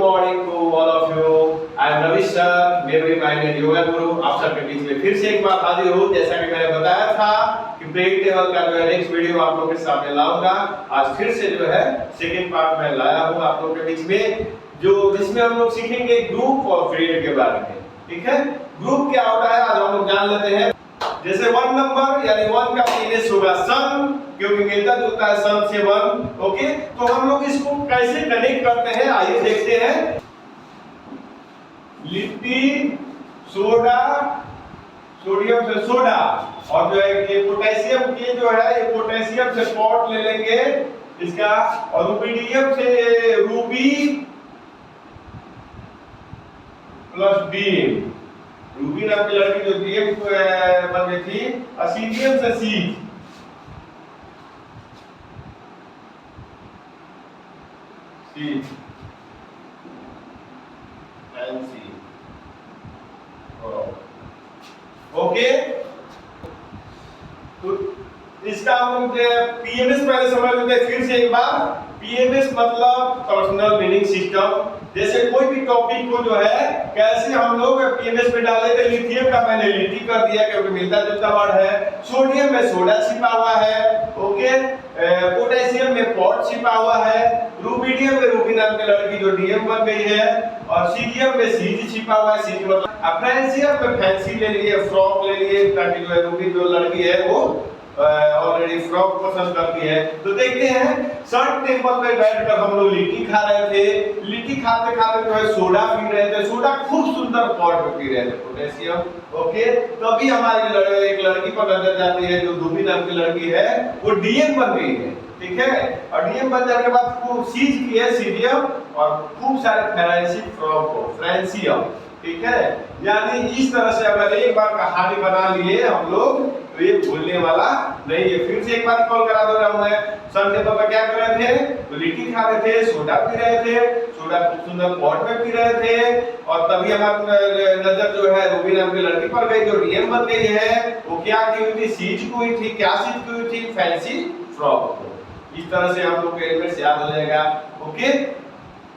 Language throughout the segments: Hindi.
Morning to all of you. I am Ravi sir, memory mind and yoga guru. आप सबके बीच में फिर से एक बार हाजिर हूँ। जैसा कि मैंने बताया था कि ब्रेक टेबल का जो है नेक्स्ट वीडियो आप लोगों के सामने लाऊंगा। आज फिर से जो है सेकंड पार्ट में लाया हूँ आप लोगों के बीच में, जो जिसमें हम लोग सीखेंगे ग्रुप और फ्रेंड के बारे में। ठीक है, ग्रुप क्या होता है आज हम लोग जान लेते हैं। जैसे वन नंबर यानी वन का मीनिंग होगा सन, क्योंकि मिलता जुलता है सन से वन। ओके, तो हम लोग इसको कैसे कनेक्ट करते हैं आइए देखते हैं। लिट्टी, सोडा, सोडियम से सोडा, और जो है ये पोटेशियम के जो है ये पोटेशियम से पॉट ले लेंगे इसका, और रुबिडियम से रूबी प्लस बीम। रूबी नाम की लड़की जो बीएम बन गई थी, असीडियम से सीज, फैंसी। ओके, तो इसका हम पीएमएस पहले समझ लेते हैं फिर से एक बार। पीएमएस मतलब पर्सनल मीनिंग सिस्टम। जैसे कोई भी टॉपिक को जो है कैसे हम लोग पीएमएस में डाले थे। लिथियम का मैंने लिट्टी कर दिया क्योंकि मिलता जुलता वर्ड है। सोडियम में सोडा छिपा हुआ है। ओके, पोटेशियम में पॉट छिपा हुआ है। रुबिडियम में रूबी नाम की लड़की जो डीएम बन गई है, और सीजियम में सीज छिपा हुआ है। सीज मतलब फ्रेंसियम में फैंसी ले लिए, फ्रॉक ले लिए, ताकि जो है रूबी जो लड़की है वो ऑलरेडी फ्रॉक पसंद करती है। तो देखते हैं सर्ट टेबल पे बैठकर हम लोग लिट्टी खा रहे थे। लिट्टी खाते खाते जो है सोडा पी रहे थे। सोडा खूब सुंदर पॉट में पी रहे थे, पोटेशियम। ओके, तभी हमारी एक लड़की पर नजर जाती है जो रूबी नाम की लड़की है, वो डीएम बन गई है। ठीक है, और डीएम बन जाने के बाद खूब सीज की है, सीडियम, और खूब सारे फैंसी फ्रॉक को फ्रेंसियम। ठीक है, यानी इस तरह से अगर एक बार कहानी बना लिए हम लोग तो ये भूलने वाला नहीं है। फिर से एक बार कॉल करा दो रहा हूं मैं। संडे पर क्या कर रहे थे, तो लिट्टी खा रहे थे, सोडा पी रहे थे। सोडा खूब सुंदर पॉट में पी रहे थे, और तभी हमारी नजर जो है रूबी नाम की लड़की पर गई जो डीएम बन गई है। वो क्या की हुई थी, सीज की हुई थी। क्या सीज की हुई थी, फैंसी फ्रॉक। इस तरह से हम लोग के एलिमेंट्स याद हो जाएगा। ओके,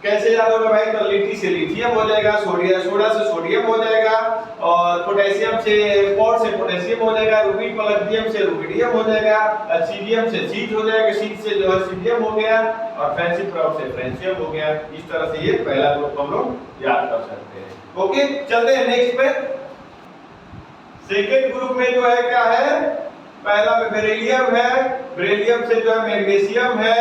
कैसे याद होगा भाई, तो लिट्टी से लिथियम हो जाएगा, सोडा से सोडियम हो जाएगा, और पोटेशियम से पॉट से पोटेशियम हो जाएगा, रूबी प्लस से रुबिडियम हो जाएगा, सीडियम से सीज हो जाएगा, सीज से जो है सीडियम हो गया, और फैंसी फ्रॉक से फ्रेंसियम हो गया। इस तरह से ये पहला ग्रुप हम लोग याद कर सकते हैं। ओके, चलते हैं नेक्स्ट पे। सेकेंड ग्रुप में जो है क्या है, पहला में बेरिलियम है, बेरिलियम से जो है मैग्नीशियम है,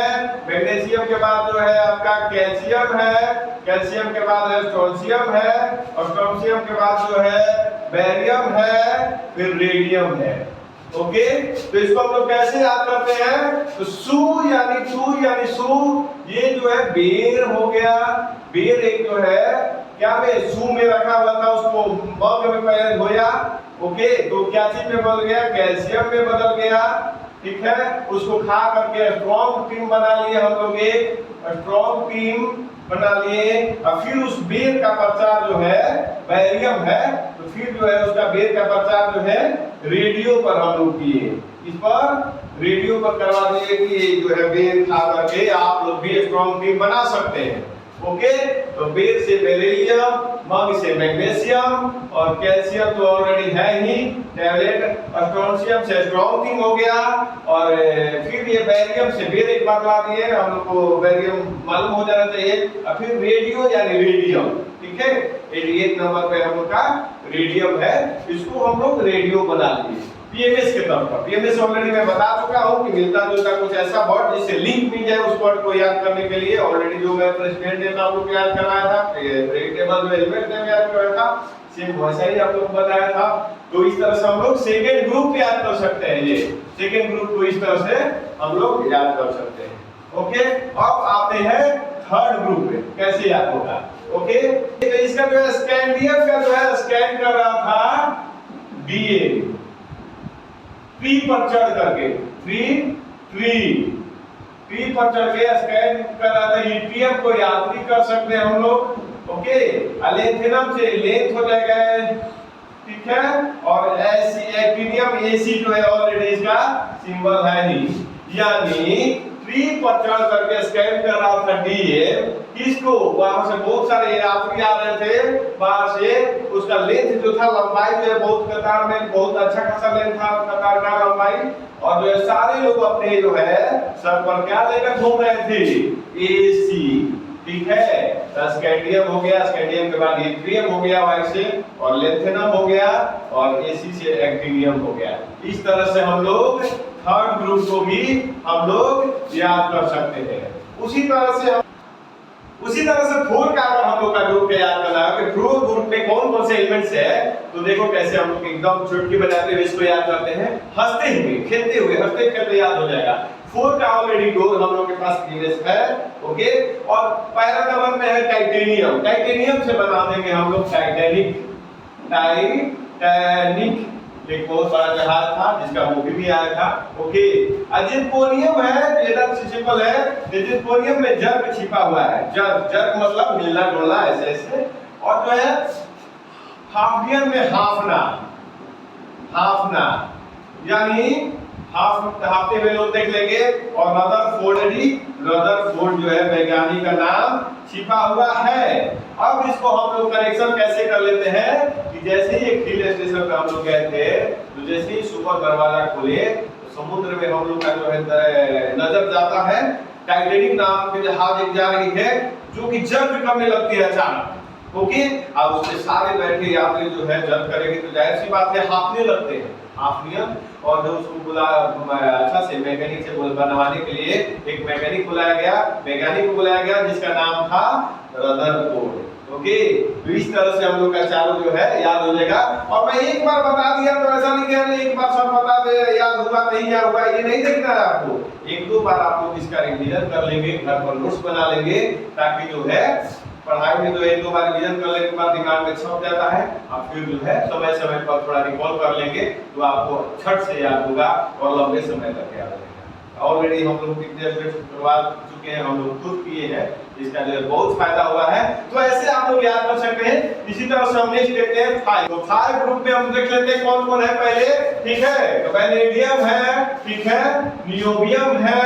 मैग्नीशियम के बाद जो है आपका कैल्शियम है, कैल्शियम के बाद है स्ट्रोंशियम है, और स्ट्रोंशियम के बाद जो है बेरियम है, फिर रेडियम है। ओके, तो इसको हम लोग कैसे याद करते हैं, तो सू यानी सू, ये जो है बेर हो गया। बेर एक जो है क्या में सू में रखा हुआ था, उसको मग में पहले धोया। ओके, तो क्या चीज में बदल गया, कैल्शियम में बदल गया। ठीक है, उसको खा करके स्ट्रॉन्ग टीम बना लिए हम लोग, एक स्ट्रॉन्ग टीम बना लिए। और फिर उस बेर का प्रचार जो है बैरियम है, तो फिर जो है उसका बेर का प्रचार जो है रेडियो पर हम लोग किए। इस पर रेडियो पर करवा दिए कि जो है बेर खा करके आप लोग भी स्ट्रॉन्ग टीम बना सकते हैं। ओके, तो बेर से बेरिलियम, मग से मैग्नीशियम, और कैल्शियम तो ऑलरेडी है ही टैबलेट, स्ट्रोंशियम से स्ट्रोंग हो गया, और फिर ये बेरियम से बेर एक बार ला दिए, हम लोग को बेरियम मालूम हो जाना चाहिए। और फिर रेडियो यानी रेडियम। ठीक है, 88 नंबर पे हम लोग का रेडियम है, इसको हम लोग रेडियो बना लिए पीएमएस के तौर पर। पीएमएस ऑलरेडी मैं बता चुका हूं कि मिलता जुलता कुछ ऐसा वर्ड जिससे लिंक मिल जाए उस वर्ड को याद करने के लिए। ऑलरेडी जो मैं प्रेसिडेंट ने आप लोग को याद कराया था, ब्रेक टेबल जो एलिमेंट ने याद कराया था, सेम वैसा ही आप लोग को बताया था। तो इस तरह से हम लोग सेकंड ग्रुप याद कर सकते हैं। ये सेकंड ग्रुप को इस तरह से हम लोग याद कर सकते हैं। ओके, अब आते हैं थर्ड ग्रुप में, कैसे याद होगा। ओके, तो इसका जो है स्कैंडियम का जो है स्कैन कर रहा था बीए, ट्री पर चढ़ करके, ट्री पर चढ़ के स्कैन कर रहा था। ईटीएम को यात्री कर सकते हैं हम लोग। ओके, अलेथिनम से लेंथ हो जाएगा। ठीक है, और एक्टिनियम एसी जो है ऑलरेडी इसका सिंबल है ही, यानी ट्री पर चढ़ करके स्कैन कर रहा था डीएम किसको, वहां से बहुत सारे यात्री आ रहे थे बाहर से, उसका लेंथ जो था लंबाई जो है बहुत कतार में बहुत अच्छा खासा लेंथ था कतार का लंबाई, और जो है सारे लोग अपने जो है सर पर क्या लेकर घूम रहे थे, एसी। ठीक है, स्कैंडियम हो गया, स्कैंडियम के बाद इट्रियम हो गया वाई से, और लेंथेनम हो गया, और एसी से एक्टिनियम हो गया। इस तरह से हम लोग थर्ड ग्रुप को भी हम लोग याद कर सकते हैं। उसी तरह से फोर कार्बन हम लोग का ग्रुप के याद करना है कि फोर ग्रुप में कौन कौन से एलिमेंट्स है। तो देखो कैसे हम लोग एकदम चुटकी बजाते हुए इसको याद करते हैं, हंसते हुए खेलते हुए हंसते खेलते याद हो जाएगा। फोर का ऑलरेडी दो हम लोग के पास इमेज है। ओके, और पहला नंबर में है टाइटेनियम। टाइटेनियम से बना देंगे हम लोग टाइटैनिक। टाइटैनिक एक बहुत बड़ा जहाज था जिसका मूवी भी आया था। ओके, जिरकोनियम है, ये सिंपल है। जिरकोनियम में जर्क छिपा हुआ है, जर्क मतलब मिलना जुलना ऐसे ऐसे। और जो है हाफनियम में हाफना यानी हाफते हुए लोग देख लेंगे। और रदरफोर्ड जो है वैज्ञानिक का नाम छिपा हुआ है। अब इसको हम लोग कनेक्शन कैसे कर लेते हैं कि जैसे ही एक हिल स्टेशन पे हम लोग गए थे, तो जैसे ही सुबह दरवाजा खोले तो समुद्र में हम लोग का जो है नजर जाता है टाइटैनिक नाम के जहाज एक जा रही है जो कि जर्क करने लगती है अचानक। ओके, अब उससे सारे बैठे यात्री जो है जर्क करेंगे तो जाहिर सी बात है हाफने लगते हैं, हाफनियम। और जो उसको अच्छा से मैकेनिक से बनवाने के लिए एक मैकेनिक बुलाया गया, वैज्ञानिक को बुलाया गया जिसका नाम था रदरफोर्ड। ओके, तो इस तरह से हम लोग का चारों जो है याद हो जाएगा। और मैं एक बार बता दिया तो ऐसा नहीं कि एक बार सब बता दे याद हुआ नहीं याद हुआ, ये नहीं देखना है आपको। एक दो बार आप लोग इसका रिवीजन कर लेंगे, घर पर नोट्स बना लेंगे, ताकि जो है पढ़ाई में जो एक दो बार रिवीजन कर लेने के बाद दिमाग में छप जाता है। आप फिर जो है समय समय पर थोड़ा रिकॉल कर लेंगे तो आपको छट से याद होगा और लंबे समय तक याद रहेगा। ऑलरेडी हम लोग कितने करवा चुके हैं, हम लोग खुद किए हैं, इसका जो है बहुत फायदा हुआ है। तो ऐसे आप लोग याद कर सकते हैं। इसी तरह से हम नेक्स्ट देखते हैं 5। तो 5 ग्रुप में हम देख लेते हैं कौन कौन है पहले। ठीक है, तो वैनेडियम है, ठीक है, नियोबियम है,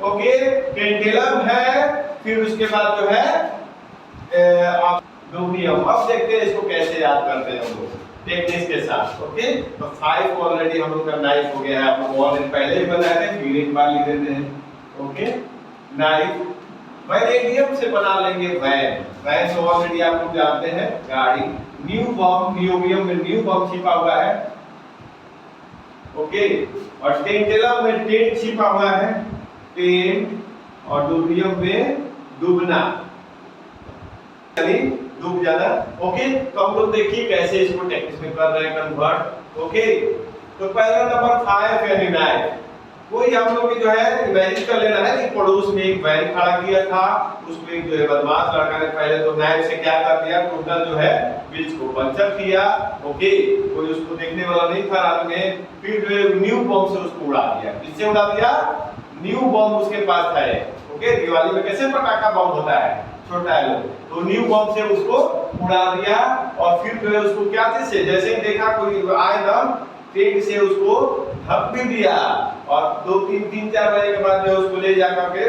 ओके, टेंटेलम है, फिर उसके बाद जो है डोमियम। अब देखते हैं इसको कैसे याद करते हैं हम लोग टेक्निक्स के साथ। ओके, तो 5 ऑलरेडी हम लोग का नाइफ हो गया है, आप लोग ऑलरेडी पहले ही बनाए थे, फिर एक बार लिख देते हैं। Okay, knife. वैनेडियम से बना लेंगे वैन। वैन से ऑलरेडी आप लोग जानते हैं गाड़ी। न्यू बॉम्ब, नियोबियम में न्यू बॉम्ब छिपा हुआ है। ओके, और टेंटेलम में टेंट छिपा हुआ है, टेंट। और डोमियम में डूबना, डूब जाना। ओके, तो हम लोग देखिए कैसे इसको टेक्निक्स में कर रहे हैं कन्वर्ट। ओके, तो पहला नंबर 5 यानी नाइफ। कोई हम लोग जो है इमेजिन कर लेना है कि पड़ोस में एक वैन खड़ा किया था, उसको एक जो है बदमाश लड़का ने पहले तो नाइफ से क्या कर दिया, टोटल जो है व्हील्स को पंचर किया। ओके, कोई उसको देखने वाला नहीं था रात में। फिर जो है न्यू बॉम्ब से उसको उड़ा दिया। किससे उड़ा दिया? न्यू बॉम्ब उसके पास था। ओके, दिवाली में कैसे पटाखा बॉम्ब होता है छोटा है लोग, तो न्यू बॉम्ब से उसको उड़ा दिया। और फिर जो है उसको क्या चीज से, जैसे ही देखा कोई आए ना, ट्रेन से उसको ढक भी दिया। और 2-3-4 बजे के बाद जो उसको ले जाकर के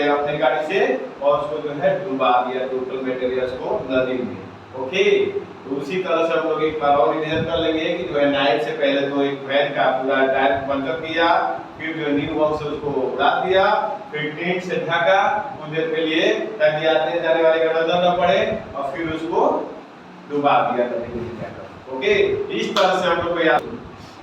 अपनी गाड़ी से और उसको जो है डुबा दिया टोटल मटेरियल्स को नदी में। ओके, तो उसी तरह से हम लोग एक बार और रिवीजन कर लेंगे कि जो है नाइफ से पहले तो एक वैन का पूरा टायर पंचर किया, फिर जो न्यू बॉम्ब से उसको उड़ा दिया, फिर टेंट से ढका कुछ देर के लिए ताकि आने जाने वाले का नजर न पड़े, और फिर उसको डुबा दिया नदी में जाकर। ओके, इस तरह से हम लोग को याद।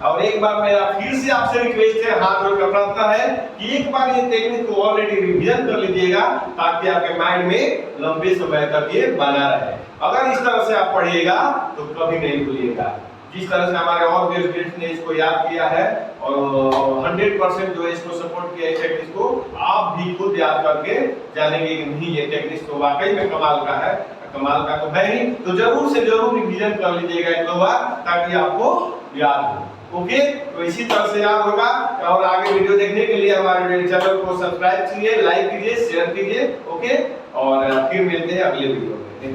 और एक बार मेरा फिर से आपसे रिक्वेस्ट है, हाथ जोड़कर प्रार्थना है कि एक बार ये टेक्निक को ऑलरेडी रिवीजन कर लीजिएगा, ताकि आपके माइंड में लंबे समय तक ये बना रहे। अगर इस तरह से आप पढ़िएगा तो कभी नहीं भूलिएगा। जिस तरह से हमारे और भी स्टूडेंट्स ने इसको याद किया है और 100% जो है इसको सपोर्ट किया है टेक्निक को, आप भी खुद याद करके जानेंगे कि नहीं ये टेक्निक तो वाकई में कमाल का है। कमाल का तो है ही, तो जरूर से जरूर रिवीजन कर लीजिएगा एक दो बार, ताकि आपको याद हो। ओके, तो इसी तरह से याद होगा। और आगे वीडियो देखने के लिए हमारे चैनल को सब्सक्राइब कीजिए, लाइक कीजिए, शेयर कीजिए। ओके, और फिर मिलते हैं अगले वीडियो में।